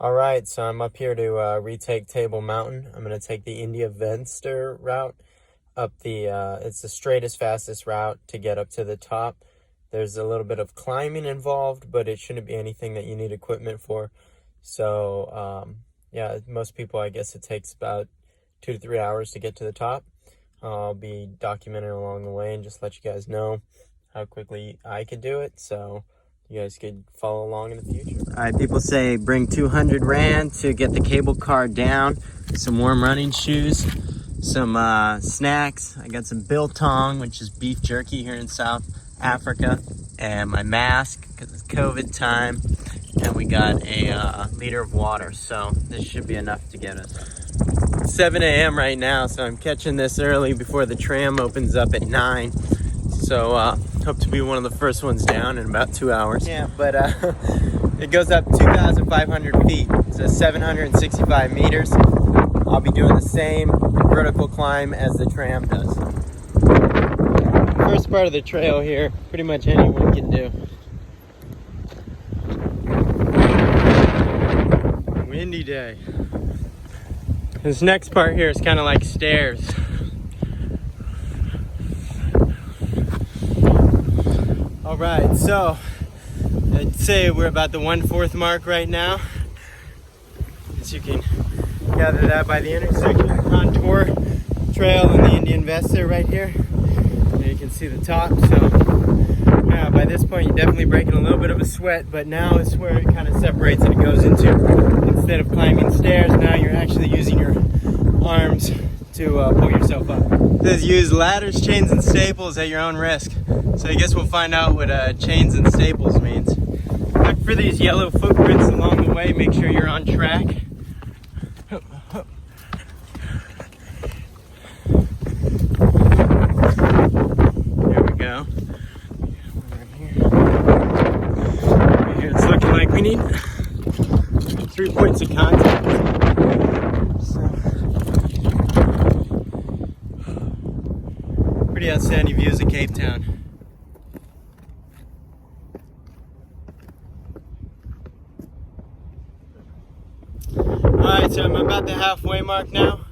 All right, so I'm up here to retake Table Mountain. I'm going to take the India Venster route up it's the straightest, fastest route to get up to the top. There's a little bit of climbing involved, but it shouldn't be anything that you need equipment for. So, yeah, most people, I guess it takes about 2 to 3 hours to get to the top. I'll be documenting along the way and just let you guys know how quickly I could do it. So you guys could follow along in the future. All right, people say bring 200 Rand to get the cable car down, some warm running shoes, some snacks. I got some biltong, which is beef jerky here in South Africa, and my mask because it's COVID time, and we got a liter of water. So this should be enough to get us. It's 7 a.m. right now, so I'm catching this early before the tram opens up at 9. So hope to be one of the first ones down in about 2 hours. Yeah, but it goes up 2,500 feet. So 765 meters. I'll be doing the same vertical climb as the tram does. First part of the trail here, pretty much anyone can do. Windy day. This next part here is kind of like stairs. All right, so I'd say we're about the 1/4 mark right now. As you can gather that by the intersection of the Contour Trail and the Indian Venster right here. And you can see the top. So yeah, by this point you're definitely breaking a little bit of a sweat, but now is where it kind of separates and it goes into, instead of climbing stairs, now you're actually using your arms to pull yourself up. It says use ladders, chains, and staples at your own risk. So I guess we'll find out what chains and staples means. Look for these yellow footprints along the way. Make sure you're on track. There we go. Right here it's looking like we need 3 points of contact. Pretty outstanding views of Cape Town. Alright, so I'm about the halfway mark now.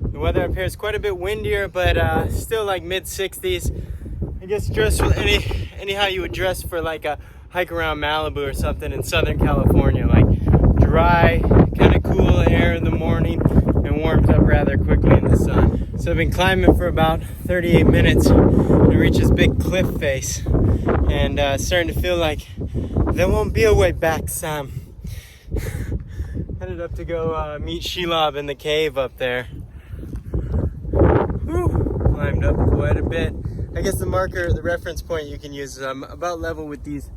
The weather up here is quite a bit windier, but still like mid-60s. I guess dress for anyhow you would dress for like a hike around Malibu or something in Southern California. Like dry, kind of cool air in the morning and warms up rather quickly in the sun. So I've been climbing for about 38 minutes to reach this big cliff face, and starting to feel like there won't be a way back, Sam. Headed up to go meet Shelob in the cave up there. Whew. Climbed up quite a bit. I guess the marker, the reference point you can use is about level with these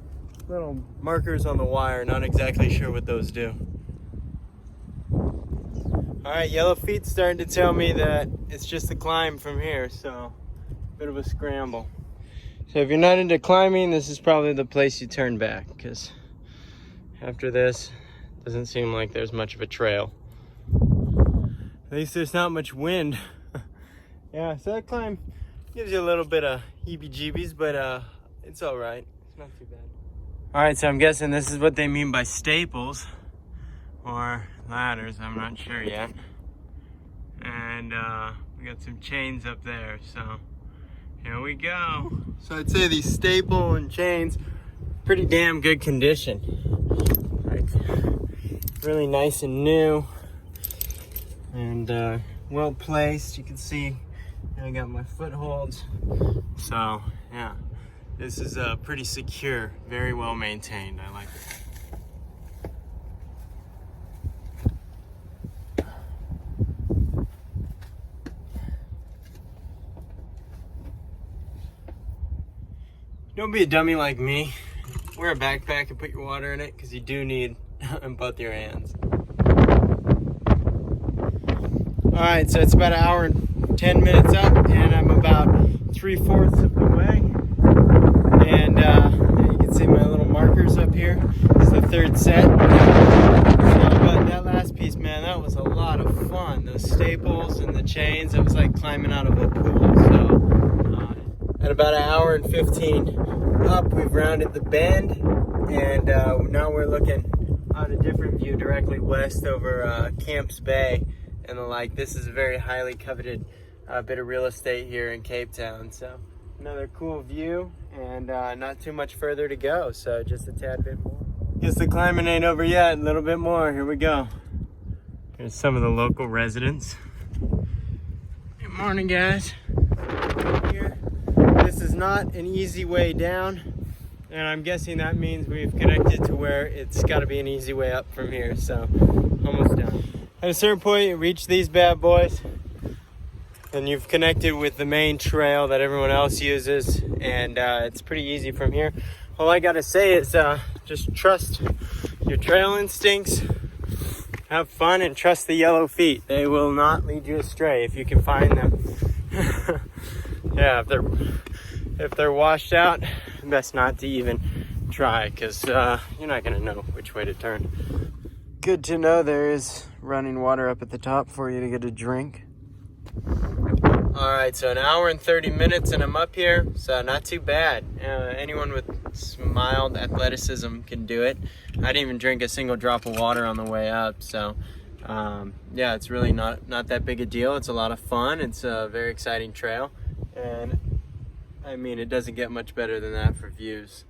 little markers on the wire. Not exactly sure what those do. Alright, yellow feet starting to tell me that it's just a climb from here, so bit of a scramble. So if you're not into climbing, this is probably the place you turn back, because after this, it doesn't seem like there's much of a trail. At least there's not much wind. Yeah, so that climb gives you a little bit of heebie-jeebies, but it's alright. It's not too bad. Alright, so I'm guessing this is what they mean by staples or ladders. I'm not sure yet. And we got some chains up there, so here we go. So I'd say these staple and chains, pretty damn good condition. Like really nice and new and well placed. You can see I got my footholds. So yeah, this is pretty secure, very well maintained. I like it. Don't be a dummy like me. Wear a backpack and put your water in it, because you do need both your hands. Alright, so it's about an hour and 10 minutes up, and I'm about 3/4 of the way. And you can see my little markers up here. This is the third set. So, but that last piece, man, that was a lot of fun. Those staples and the chains, it was like climbing out of a pool. So at about an hour and 15 up, we've rounded the bend, and now we're looking a different view directly west over Camps Bay and the like. This is a very highly coveted bit of real estate here in Cape Town. So another cool view, and not too much further to go, so just a tad bit more. Guess the climbing ain't over yet. A little bit more. Here we go. Here's some of the local residents. Good morning, guys. Here. This is not an easy way down, and I'm guessing that means we've connected to where it's got to be an easy way up from here. So almost done. At a certain point, you reach these bad boys, and you've connected with the main trail that everyone else uses, and it's pretty easy from here. All I gotta say is just trust your trail instincts, have fun, and trust the yellow feet. They will not lead you astray if you can find them. Yeah, if they're washed out, best not to even try, because you're not gonna know which way to turn. Good to know there is running water up at the top for you to get a drink. All right, so 1 hour and 30 minutes and I'm up here, so not too bad. Anyone with mild athleticism can do it. I didn't even drink a single drop of water on the way up, so yeah, it's really not that big a deal. It's a lot of fun. It's a very exciting trail, and I mean, it doesn't get much better than that for views.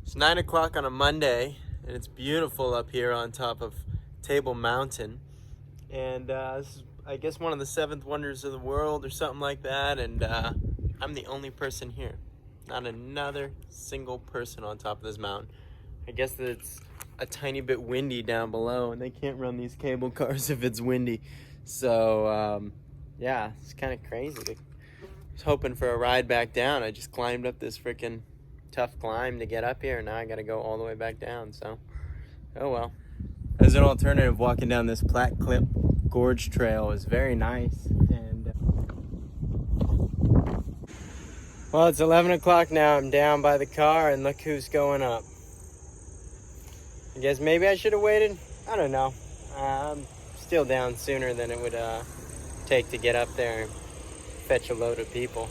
It's 9 o'clock on a Monday, and it's beautiful up here on top of Table Mountain. And this is, I guess, one of the 7th wonders of the world or something like that. And I'm the only person here. Not another single person on top of this mountain. I guess that it's a tiny bit windy down below, and they can't run these cable cars if it's windy. So, yeah, it's kind of crazy. I was hoping for a ride back down. I just climbed up this freaking tough climb to get up here, and now I gotta go all the way back down, so oh well. As an alternative, walking down this Platte Clip Gorge Trail is very nice. And well, it's 11 o'clock now. I'm down by the car, and look who's going up. I guess maybe I should have waited. I don't know. I'm still down sooner than it would take to get up there and fetch a load of people.